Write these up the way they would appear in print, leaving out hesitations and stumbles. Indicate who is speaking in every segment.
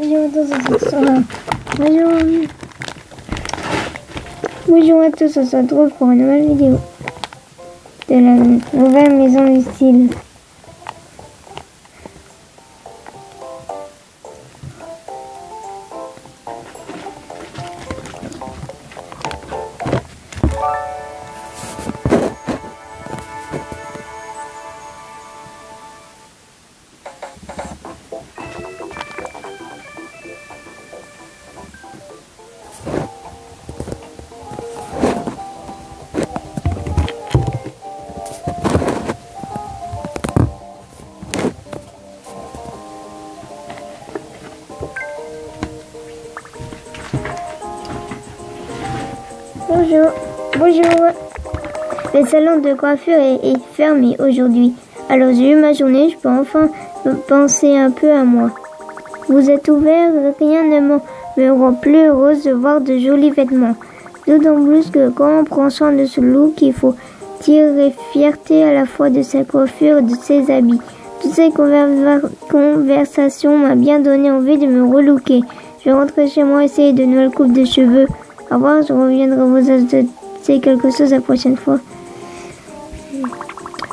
Speaker 1: Bonjour à tous, on se retrouve pour une nouvelle vidéo de la nouvelle maison du style. Bonjour. Le salon de coiffure est fermé aujourd'hui. Alors j'ai eu ma journée, je peux enfin penser un peu à moi. Vous êtes ouvert, rien ne me rend plus heureuse de voir de jolis vêtements. D'autant plus que quand on prend soin de ce look, il faut tirer fierté à la fois de sa coiffure et de ses habits. Toutes ces conversations m'ont bien donné envie de me relooker. Je vais rentrer chez moi essayer de nouvelles coupes de cheveux. Au revoir, je reviendrai vous ajouter quelque chose la prochaine fois.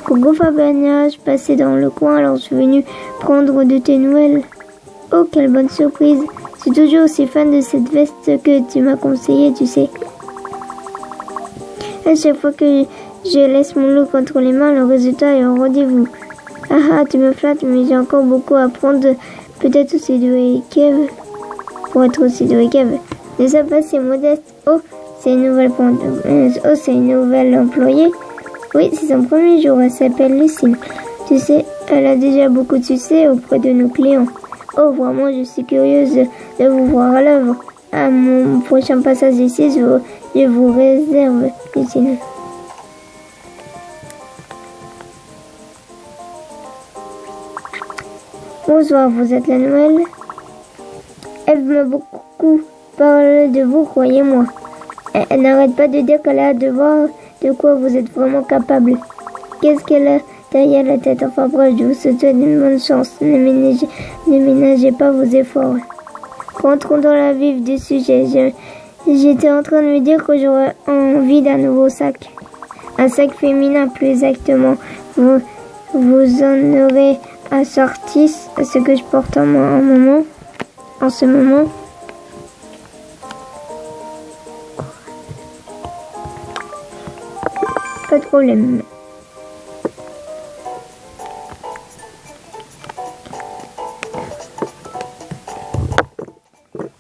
Speaker 1: Coucou Fabiana, je passais dans le coin alors je suis venue prendre de tes nouvelles. Oh, quelle bonne surprise. Je suis toujours aussi fan de cette veste que tu m'as conseillée, tu sais. À chaque fois que je laisse mon look entre les mains, le résultat est au rendez-vous. Ah, tu me flattes, mais j'ai encore beaucoup à apprendre. Peut-être aussi doué Kev. Pour être aussi doué Kev. Ne sois pas si modeste. Oh, c'est une nouvelle employée. Oui, c'est son premier jour. Elle s'appelle Lucille. Tu sais, elle a déjà beaucoup de succès auprès de nos clients. Oh, vraiment, je suis curieuse de vous voir à l'œuvre. À mon prochain passage ici, je vous réserve, Lucille. Bonsoir, vous êtes la nouvelle? Elle m'a beaucoup parlé de vous, croyez-moi. Elle n'arrête pas de dire qu'elle a hâte de voir de quoi vous êtes vraiment capable. Qu'est-ce qu'elle a derrière la tête? Enfin bref, je vous souhaite une bonne chance. Ne ménagez pas vos efforts. Rentrons dans la vif du sujet. J'étais en train de me dire que j'aurais envie d'un nouveau sac. Un sac féminin, plus exactement. Vous en aurez assorti ce que je porte en ce moment. Pas de problème.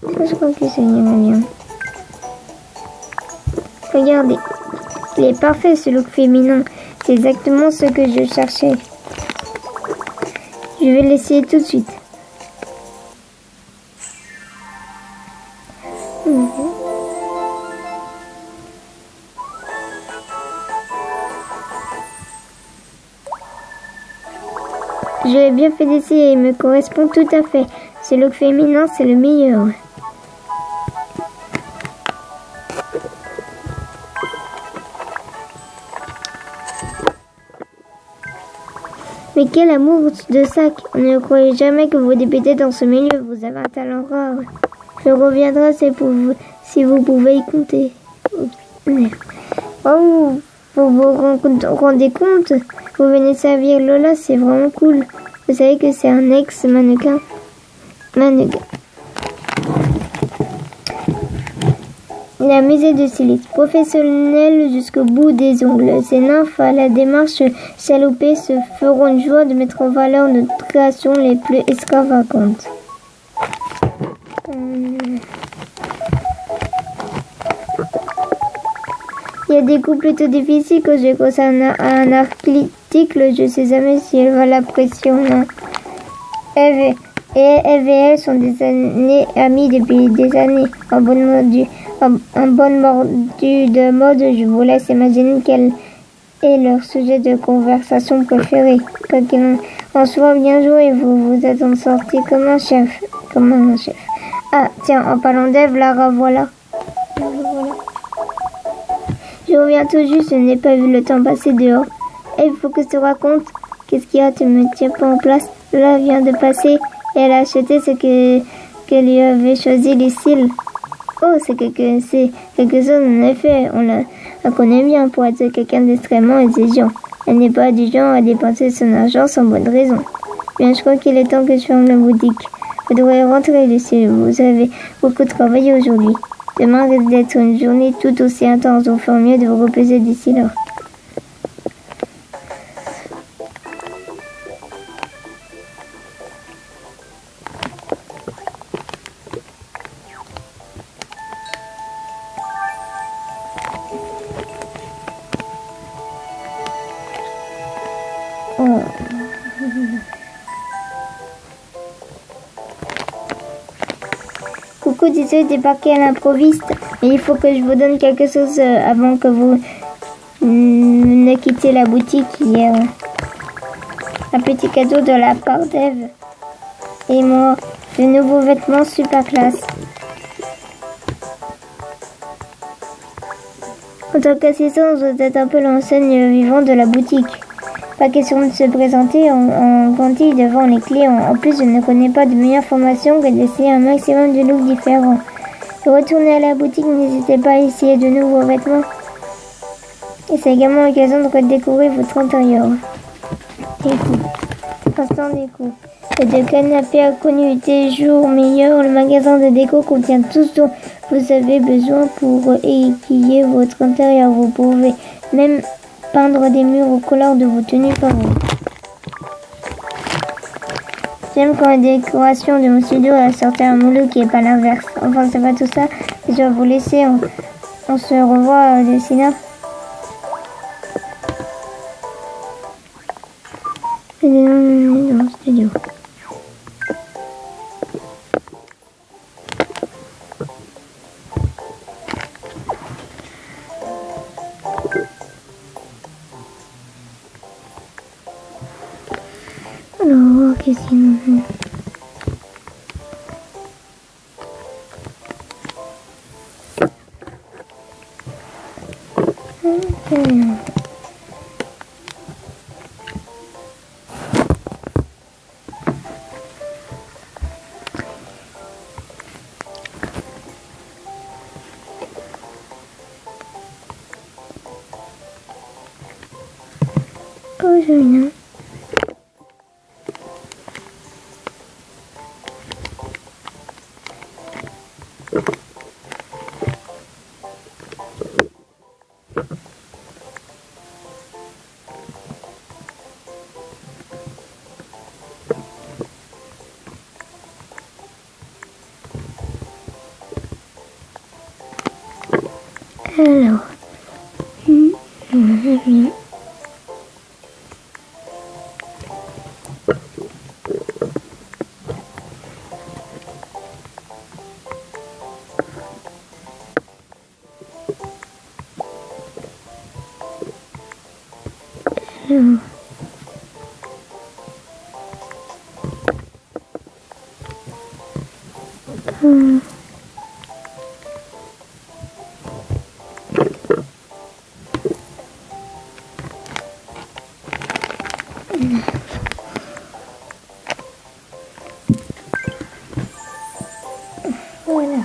Speaker 1: Je crois que ça ira bien. Regardez. Il est parfait ce look féminin. C'est exactement ce que je cherchais. Je vais l'essayer tout de suite. Je l'ai bien fait d'essayer, il me correspond tout à fait. Ce look féminin, c'est le meilleur. Mais quel amour de sac! On ne croyait jamais que vous débutez dans ce milieu. Vous avez un talent rare. Je reviendrai si vous pouvez y compter. Oh, vous vous rendez compte? Vous venez servir Lola, c'est vraiment cool. Vous savez que c'est un ex-mannequin. La musée de styliste, professionnelle jusqu'au bout des ongles. Ces nymphes à la démarche chaloupée se feront une joie de mettre en valeur nos créations les plus extravagantes. Il y a des coups plutôt difficiles que je concerne un article. Je sais jamais si elle va l'apprécier ou non. Eve et elle sont des amies depuis des années. En bonne mordu de mode, je vous laisse imaginer quel est leur sujet de conversation préféré. Quoi qu'il en soit, bien joué, vous êtes en sortie comme un chef. Ah, tiens, en parlant d'Eve, la revoilà. Je reviens tout juste, je n'ai pas vu le temps passer dehors. Il faut que je te raconte. Qu'est-ce qu'il y a? Tu me tiens pas en place. Lola vient de passer et elle a acheté ce qu'elle lui avait choisi les cils. Oh, c'est quelque chose en effet, on la connaît bien pour être quelqu'un d'extrêmement exigeant. Elle n'est pas du genre à dépenser son argent sans bonne raison. Bien, je crois qu'il est temps que je ferme la boutique. Vous devrez rentrer, Lucille, vous avez beaucoup travaillé aujourd'hui. Demain risque d'être une journée tout aussi intense, donc il faut mieux de vous reposer d'ici là. Oh. Coucou, désolé de débarquer à l'improviste, mais il faut que je vous donne quelque chose avant que vous ne quittiez la boutique hier. Un petit cadeau de la part d'Eve et moi, de nouveaux vêtements super classe. En tant qu'assistante, vous êtes un peu l'enseigne vivante de la boutique. Pas question de se présenter en quantité devant les clients. En plus, je ne connais pas de meilleure formation que d'essayer un maximum de looks différents. Et retournez à la boutique, n'hésitez pas à essayer de nouveaux vêtements. Et c'est également l'occasion de redécouvrir votre intérieur. Instant déco. Et de canapé à connu des jours meilleurs, le magasin de déco contient tout ce dont vous avez besoin pour équiller votre intérieur. Vous pouvez même peindre des murs aux couleurs de vos tenues favorites. J'aime quand la décoration de mon studio a sorti un mouleux qui n'est pas l'inverse. Enfin, c'est pas tout ça. Je dois vous laisser. On se revoit au cinéma. Dans le studio. Alors, qu'est-ce qu'il nous fait? Oh, j'aime bien. Alors, voilà.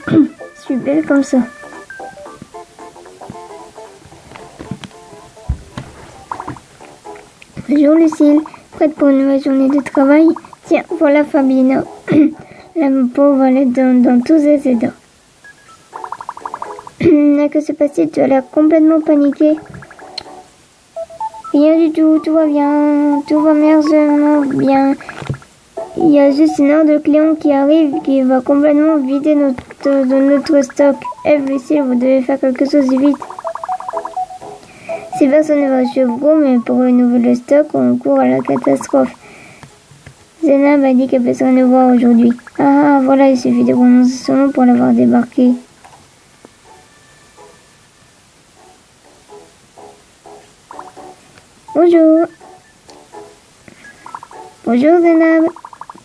Speaker 1: Je suis belle comme ça. Bonjour Lucille, prête pour une nouvelle journée de travail? Tiens, voilà Fabina. La pauvre, elle est dans tous ses états. Que se passe-t-il? Tu as l'air complètement paniquée. Rien du tout, tout va bien, tout va merveilleusement bien. Il y a juste une heure de client qui arrive qui va complètement vider notre stock. Eve, Lucille, vous devez faire quelque chose de vite. Si personne ne va chez vous, mais pour renouveler le stock, on court à la catastrophe. Zena m'a dit qu'elle besoin nous voir aujourd'hui. Ah, voilà, il suffit de prononcer son nom pour l'avoir débarqué. Bonjour. Bonjour Zénab.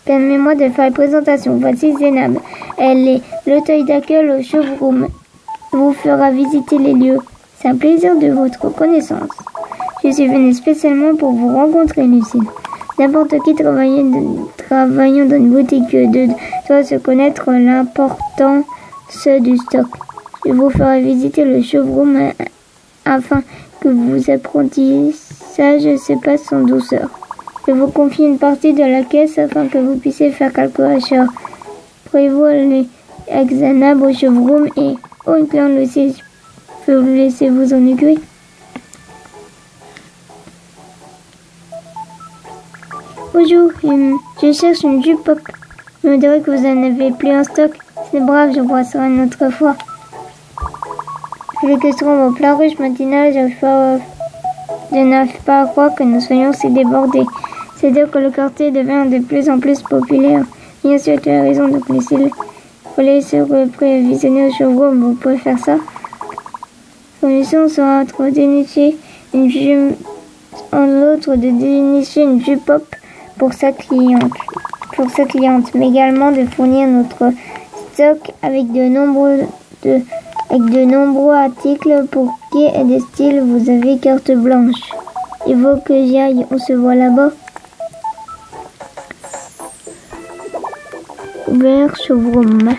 Speaker 1: Permets-moi de faire une présentation. Voici Zénab. Elle est l'hôtesse d'accueil au showroom. Vous fera visiter les lieux. C'est un plaisir de votre connaissance. Je suis venue spécialement pour vous rencontrer, Lucille. N'importe qui travaillant dans une boutique doit se connaître l'importance du stock. Je vous ferai visiter le showroom afin que vos apprentissages se passent sans douceur. Je vous confie une partie de la caisse afin que vous puissiez faire quelques achats. Pourriez-vous aller à Xanab au showroom et une cliente Lucie, je peux vous laisser vous en occuper. Bonjour, je cherche une jupe pop. Je me dirais que vous en avez plus en stock. C'est brave, je vois ça une autre fois. Vu que je trouve au plein rush matinal, je n'arrive pas à croire que nous soyons si débordés. C'est dire que le quartier devient de plus en plus populaire. Bien sûr, tu as raison, donc Lucille. Vous voulez se prévisionner au showroom, vous pouvez faire ça. Condition sera entre dénicher une jupe, en l'autre de dénicher une jupe pop pour sa cliente, mais également de fournir notre stock avec de nombreux articles pour qui et des styles. Vous avez carte blanche. Il faut que j'y aille, on se voit là-bas. Vers showroom.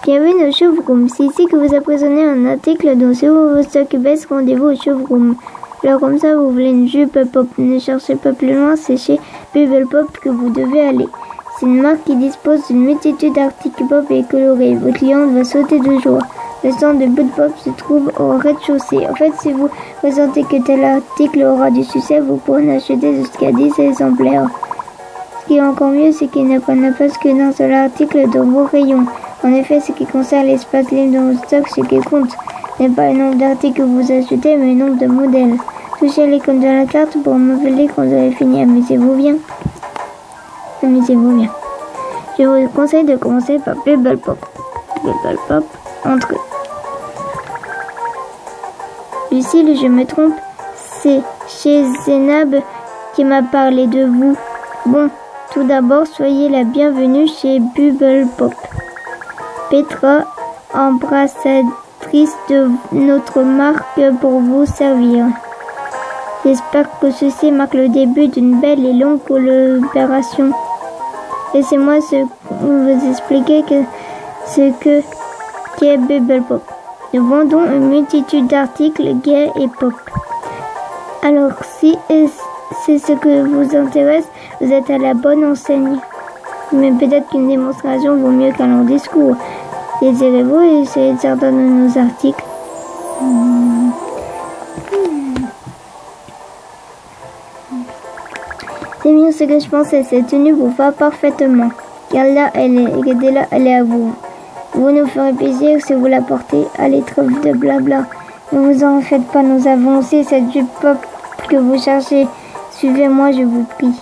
Speaker 1: Bienvenue au showroom. C'est ici que vous apprisonnez un article dont si vos stocks baissent, rendez-vous au showroom. Alors comme ça, vous voulez une jupe pop, ne cherchez pas plus loin, c'est chez Bubble Pop que vous devez aller. C'est une marque qui dispose d'une multitude d'articles pop et colorés. Votre cliente va sauter de joie. Le stand de Bud Pop se trouve au rez-de-chaussée. En fait, si vous ressentez que tel article aura du succès, vous pourrez en acheter jusqu'à 10 exemplaires. Ce qui est encore mieux, c'est qu'il ne prennent pas que d'un seul article dans vos rayons. En effet, ce qui concerne l'espace libre dans vos stocks, ce qui compte n'est pas le nombre d'articles que vous achetez, mais le nombre de modèles. Touchez l'icône de la carte pour m'appeler quand vous avez fini. Amusez-vous bien. Amusez-vous bien. Je vous conseille de commencer par Bubble Pop. Bubble Pop, entrez. Lucille, je me trompe, c'est chez Xanab qui m'a parlé de vous. Bon, tout d'abord, soyez la bienvenue chez Bubble Pop. Petra, ambassadrice de notre marque pour vous servir. J'espère que ceci marque le début d'une belle et longue collaboration. Laissez-moi vous expliquer ce qu'est Bubble Pop. Nous vendons une multitude d'articles gays et pop. Alors, si c'est ce que vous intéresse, vous êtes à la bonne enseigne. Mais peut-être qu'une démonstration vaut mieux qu'un long discours. Désirez-vous essayer certains de nos articles? C'est mieux ce que je pensais. Cette tenue vous va parfaitement. Car là, elle est à vous. Vous nous ferez plaisir si vous la portez. Allez, trêve de blabla. Ne vous en faites pas, nous avons aussi cette jupe pop que vous cherchez. Suivez-moi, je vous prie.